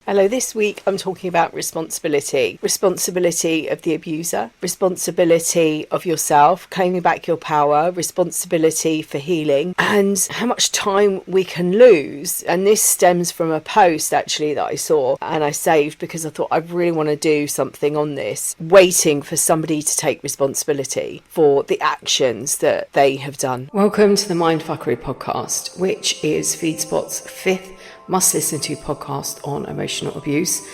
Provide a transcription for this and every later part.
Hello, this week I'm talking about responsibility. Responsibility of the abuser, responsibility of yourself, claiming back your power, responsibility for healing, and how much time we can lose. And this stems from a post actually that I saw and I saved because I thought I really want to do something on this, waiting for somebody to take responsibility for the actions that they have done. Welcome to the MindFuckery Podcast, which is FeedSpot's fifth must-listen to podcast on emotional abuse.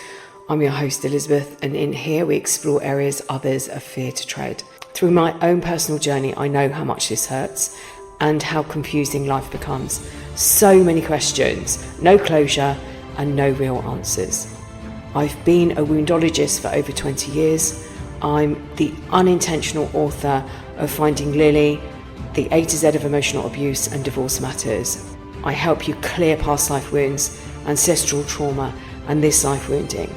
I'm your host Elizabeth, and in here we explore areas others are fear to tread. Through my own personal journey, I know how much this hurts and how confusing life becomes. So many questions, no closure and no real answers. I've been a woundologist for over 20 years. I'm the unintentional author of Finding Lily, the A to Z of emotional abuse and divorce matters. I help you clear past life wounds, ancestral trauma, and this life wounding.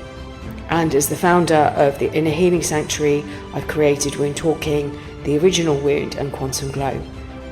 And as the founder of the Inner Healing Sanctuary, I've created Wound Talking, The Original Wound, and Quantum Glow.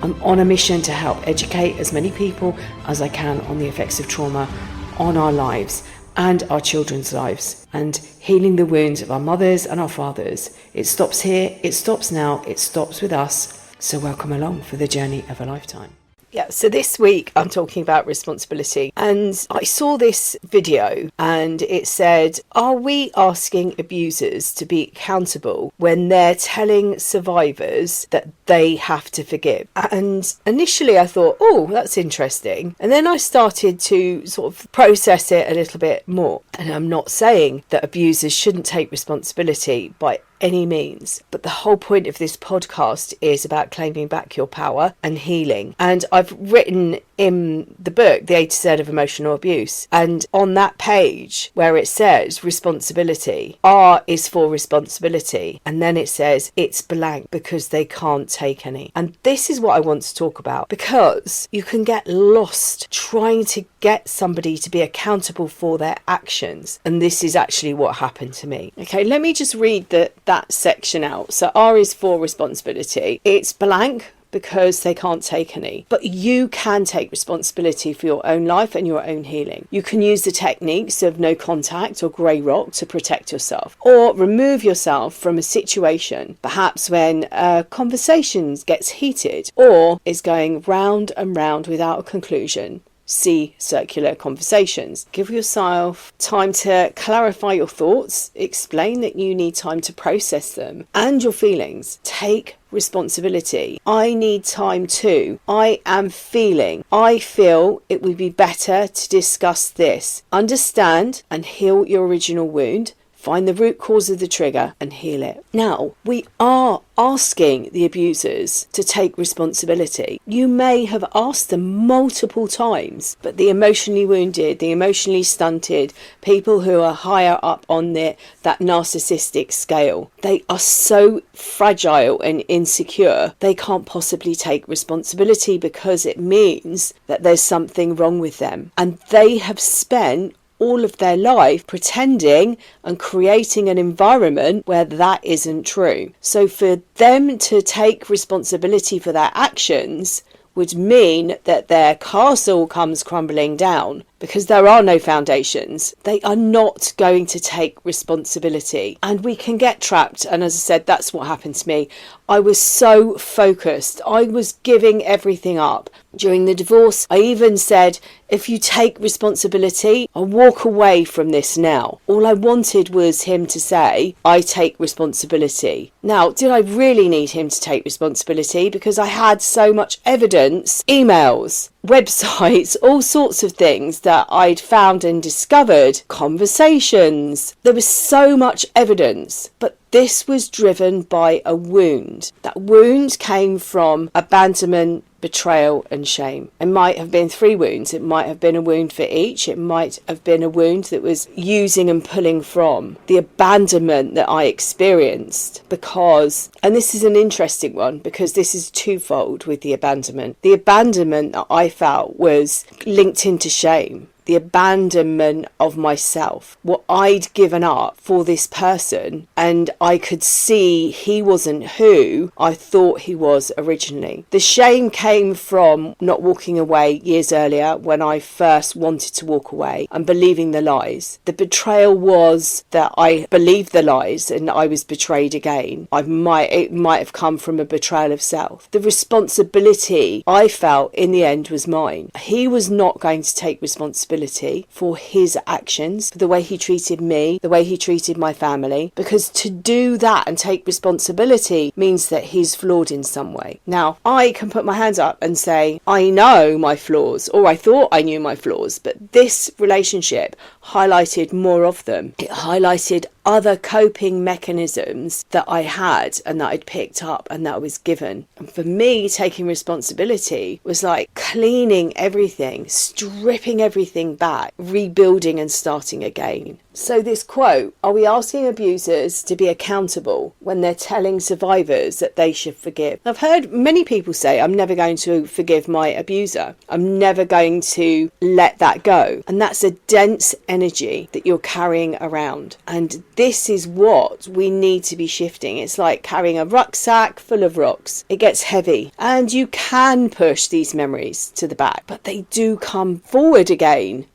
I'm on a mission to help educate as many people as I can on the effects of trauma on our lives and our children's lives, and healing the wounds of our mothers and our fathers. It stops here, it stops now, it stops with us. So welcome along for the journey of a lifetime. Yeah, so this week I'm talking about responsibility, and I saw this video and it said, are we asking abusers to be accountable when they're telling survivors that they have to forgive? And initially I thought, oh, that's interesting. And then I started to sort of process it a little bit more. And I'm not saying that abusers shouldn't take responsibility by any means, but the whole point of this podcast is about claiming back your power and healing. And I've written in the book The A to Z of Emotional Abuse, and on that page where it says responsibility, R is for responsibility, and then it says it's blank because they can't take any. And this is what I want to talk about, because you can get lost trying to get somebody to be accountable for their actions, and this is actually what happened to me. Okay, let me just read that section out. So R is for responsibility. It's blank because they can't take any. But you can take responsibility for your own life and your own healing. You can use the techniques of no contact or grey rock to protect yourself, or remove yourself from a situation, perhaps when a conversation gets heated or is going round and round without a conclusion. See circular conversations. Give yourself time to clarify your thoughts, explain that you need time to process them and your feelings. Take responsibility. I need time too. I feel it would be better to discuss this. Understand and heal your original wound. Find the root cause of the trigger and heal it. Now, we are asking the abusers to take responsibility. You may have asked them multiple times, but the emotionally wounded, the emotionally stunted, people who are higher up on that narcissistic scale, they are so fragile and insecure, they can't possibly take responsibility because it means that there's something wrong with them. And they have spent all of their life pretending and creating an environment where that isn't true. So for them to take responsibility for their actions would mean that their castle comes crumbling down because there are no foundations. They are not going to take responsibility, and we can get trapped. And as I said, that's what happened to me. I was so focused. I was giving everything up. During the divorce, I even said, if you take responsibility, I'll walk away from this now. All I wanted was him to say, I take responsibility. Now, did I really need him to take responsibility? Because I had so much evidence, emails, websites, all sorts of things that I'd found and discovered, conversations. There was so much evidence, but this was driven by a wound. That wound came from abandonment, betrayal and shame. It might have been 3 wounds. It might have been a wound for each. It might have been a wound that was using and pulling from the abandonment that I experienced, because, and this is an interesting one because this is twofold with the abandonment. The abandonment that I felt was linked into shame. the abandonment of myself, what I'd given up for this person, and I could see he wasn't who I thought he was originally. The shame came from not walking away years earlier when I first wanted to walk away and believing the lies. The betrayal was that I believed the lies and I was betrayed again. It might have come from a betrayal of self. The responsibility I felt in the end was mine. He was not going to take responsibility for his actions, for the way he treated me, the way he treated my family, because to do that and take responsibility means that he's flawed in some way. Now, I can put my hands up and say, I know my flaws, or I thought I knew my flaws, but this relationship highlighted more of them. It highlighted other coping mechanisms that I had and that I'd picked up and that I was given. And for me, taking responsibility was like cleaning everything, stripping everything back, rebuilding and starting again. So this quote, are we asking abusers to be accountable when they're telling survivors that they should forgive? I've heard many people say, I'm never going to forgive my abuser. I'm never going to let that go. And that's a dense energy that you're carrying around. And this is what we need to be shifting. It's like carrying a rucksack full of rocks. It gets heavy and you can push these memories to the back, but they do come forward again.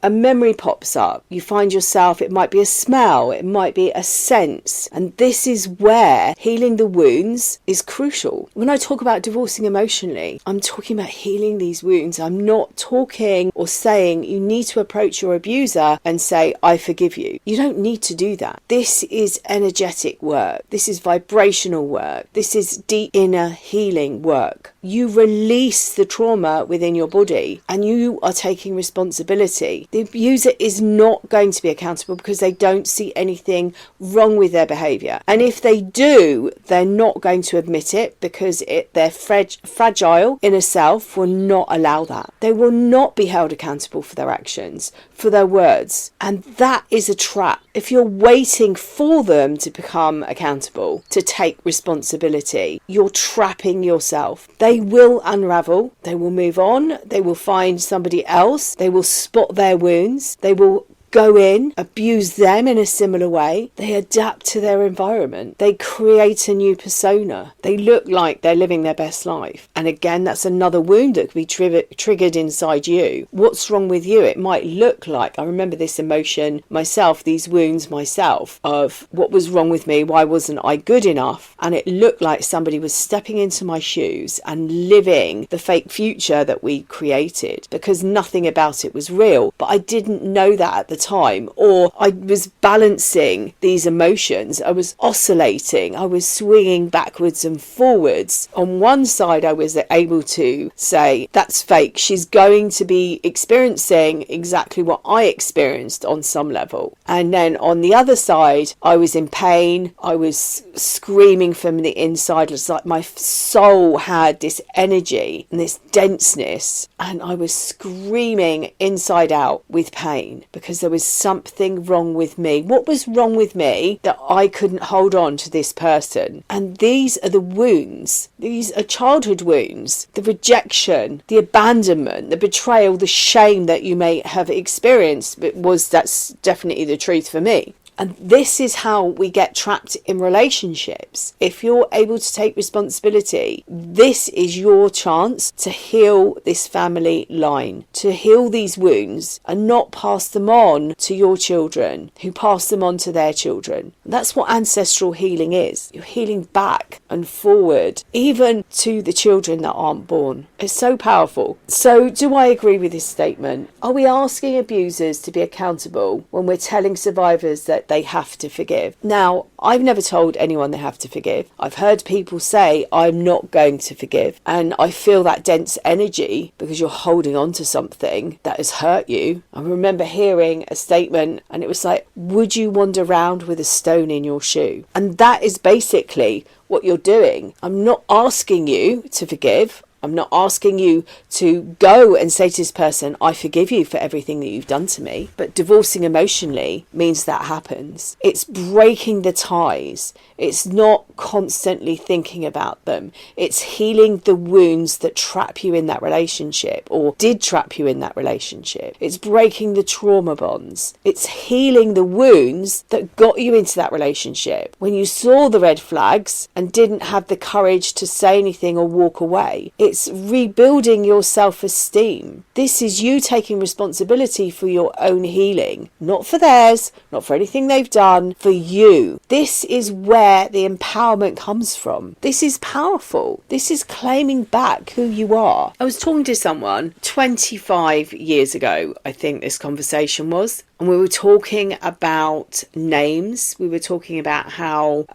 A memory pops up. You find yourself, it might be a smell, it might be a sense. And this is where healing the wounds is crucial. When I talk about divorcing emotionally, I'm talking about healing these wounds. I'm not talking or saying you need to approach your abuser and say, I forgive you. You don't need to do that. This is energetic work. This is vibrational work. This is deep inner healing work. You release the trauma within your body and you are taking responsibility. The abuser is not going to be accountable because they don't see anything wrong with their behaviour. And if they do, they're not going to admit it because their fragile inner self will not allow that. They will not be held accountable for their actions, for their words. And that is a trap. If you're waiting for them to become accountable, to take responsibility, you're trapping yourself. They will unravel. They will move on. They will find somebody else. They will spot their wounds. They will go in, abuse them in a similar way. They adapt to their environment. They create a new persona. They look like they're living their best life. And again, that's another wound that could be triggered inside you. What's wrong with you? It might look like, I remember this emotion myself, these wounds myself, of what was wrong with me, why wasn't I good enough? And it looked like somebody was stepping into my shoes and living the fake future that we created because nothing about it was real. But I didn't know that at the time, or I was balancing these emotions. I was oscillating. I was swinging backwards and forwards. On one side, I was able to say, that's fake. She's going to be experiencing exactly what I experienced on some level. And then on the other side, I was in pain. I was screaming from the inside. It's like my soul had this energy and this denseness, and I was screaming inside out with pain because there was something wrong with me. What was wrong with me that I couldn't hold on to this person? And these are the wounds. These are childhood wounds. The rejection, the abandonment, the betrayal, the shame that you may have experienced. That's definitely the truth for me. And this is how we get trapped in relationships. If you're able to take responsibility, this is your chance to heal this family line, to heal these wounds and not pass them on to your children, who pass them on to their children. That's what ancestral healing is. You're healing back and forward, even to the children that aren't born. It's so powerful. So do I agree with this statement? Are we asking abusers to be accountable when we're telling survivors that they have to forgive? Now, I've never told anyone they have to forgive. I've heard people say, I'm not going to forgive. And I feel that dense energy because you're holding on to something that has hurt you. I remember hearing a statement and it was like, would you wander around with a stone in your shoe? And that is basically what you're doing. I'm not asking you to forgive. I'm not asking you to go and say to this person, I forgive you for everything that you've done to me. But divorcing emotionally means that happens. It's breaking the ties. It's not constantly thinking about them. It's healing the wounds that trap you in that relationship or did trap you in that relationship. It's breaking the trauma bonds. It's healing the wounds that got you into that relationship. When you saw the red flags and didn't have the courage to say anything or walk away, it's rebuilding your self-esteem. This is you taking responsibility for your own healing, not for theirs, not for anything they've done, for you. This is where the empowerment comes from. This is powerful. This is claiming back who you are. I was talking to someone 25 years ago, I think this conversation was, and we were talking about names. We were talking about how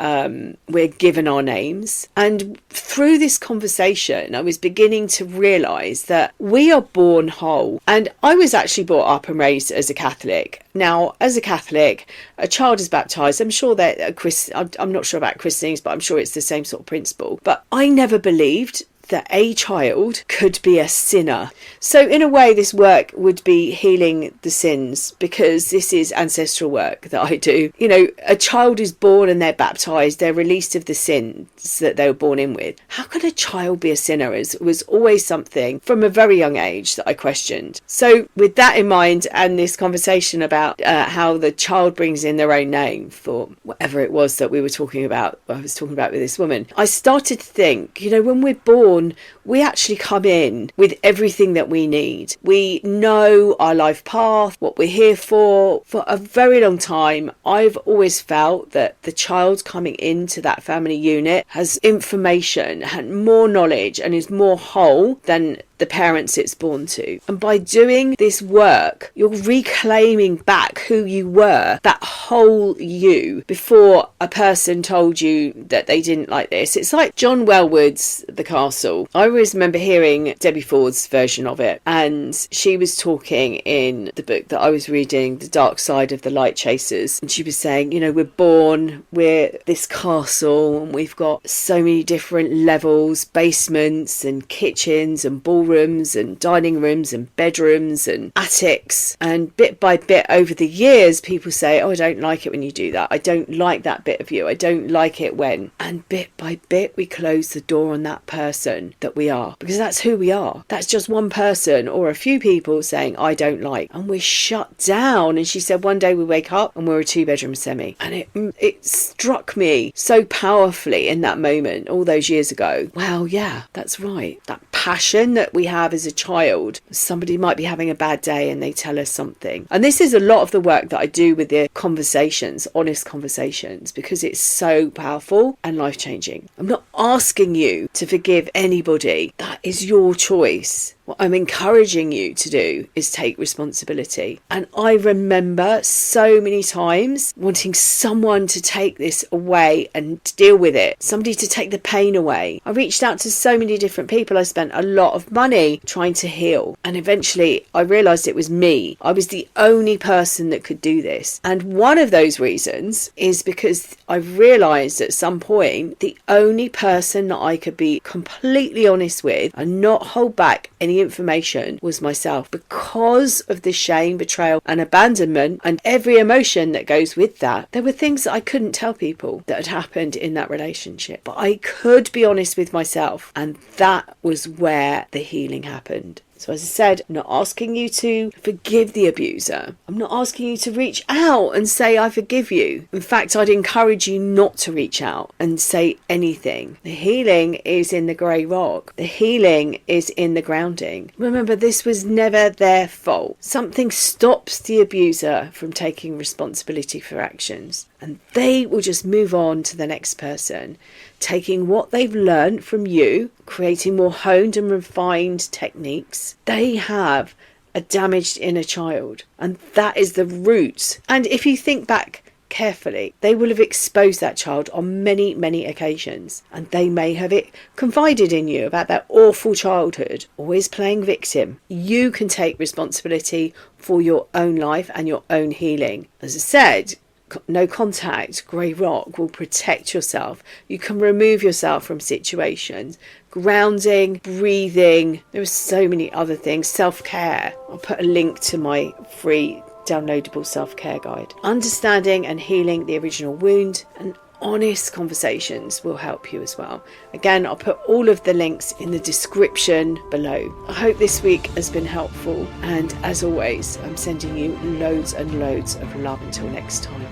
we're given our names. And through this conversation, I was beginning to realise that we are born whole. And I was actually brought up and raised as a Catholic. Now, as a Catholic, a child is baptised. I'm sure that I'm not sure about christenings, but I'm sure it's the same sort of principle. But I never believed that a child could be a sinner. So in a way, this work would be healing the sins, because this is ancestral work that I do. You know, a child is born and they're baptized, they're released of the sins that they were born in with. How can a child be a sinner? It was always something from a very young age that I questioned. So with that in mind, and this conversation about how the child brings in their own name for whatever it was that we were talking about, I was talking about with this woman, I started to think, you know, when we're born, we actually come in with everything that we need. We know our life path, what we're here for. For a very long time, I've always felt that the child coming into that family unit has information, had more knowledge, and is more whole than the parents it's born to. And by doing this work, you're reclaiming back who you were, that whole you, before a person told you that they didn't like this. It's like John Welwood's The Castle. I always remember hearing Debbie Ford's version of it, and she was talking in the book that I was reading, The Dark Side of the Light Chasers, and she was saying, you know, we're born, we're this castle, and we've got so many different levels, basements and kitchens and ballrooms and dining rooms and bedrooms and attics, and bit by bit over the years people say, oh, I don't like it when you do that, I don't like that bit of you, I don't like it when, and bit by bit we close the door on that person that we are, because that's who we are. That's just one person or a few people saying I don't like, and we're shut down. And she said one day we wake up and we're a 2-bedroom semi, and it struck me so powerfully in that moment all those years ago. Well, yeah, that's right. That passion that we have as a child, somebody might be having a bad day and they tell us something, and this is a lot of the work that I do with the conversations, honest conversations, because it's so powerful and life-changing. I'm not asking you to forgive anybody. That is your choice. What I'm encouraging you to do is take responsibility. And I remember so many times wanting someone to take this away and deal with it, somebody to take the pain away. I reached out to so many different people. I spent a lot of money trying to heal, and eventually I realised it was me. I was the only person that could do this. And one of those reasons is because I realised at some point the only person that I could be completely honest with and not hold back any information was myself, because of the shame, betrayal and abandonment and every emotion that goes with that. There were things that I couldn't tell people that had happened in that relationship, but I could be honest with myself, and that was where the healing happened. So as I said, I'm not asking you to forgive the abuser. I'm not asking you to reach out and say, I forgive you. In fact, I'd encourage you not to reach out and say anything. The healing is in the grey rock. The healing is in the grounding. Remember, this was never their fault. Something stops the abuser from taking responsibility for actions, and they will just move on to the next person, taking what they've learned from you, creating more honed and refined techniques. They have a damaged inner child, and that is the root. And if you think back carefully, they will have exposed that child on many, many occasions, and they may have confided in you about their awful childhood, always playing victim. You can take responsibility for your own life and your own healing. As I said, no contact, grey rock will protect yourself. You can remove yourself from situations, grounding, breathing. There are so many other things. Self-care. I'll put a link to my free downloadable self-care guide. Understanding and healing the original wound, and honest conversations will help you as well. Again, I'll put all of the links in the description below. I hope this week has been helpful, and as always, I'm sending you loads and loads of love until next time.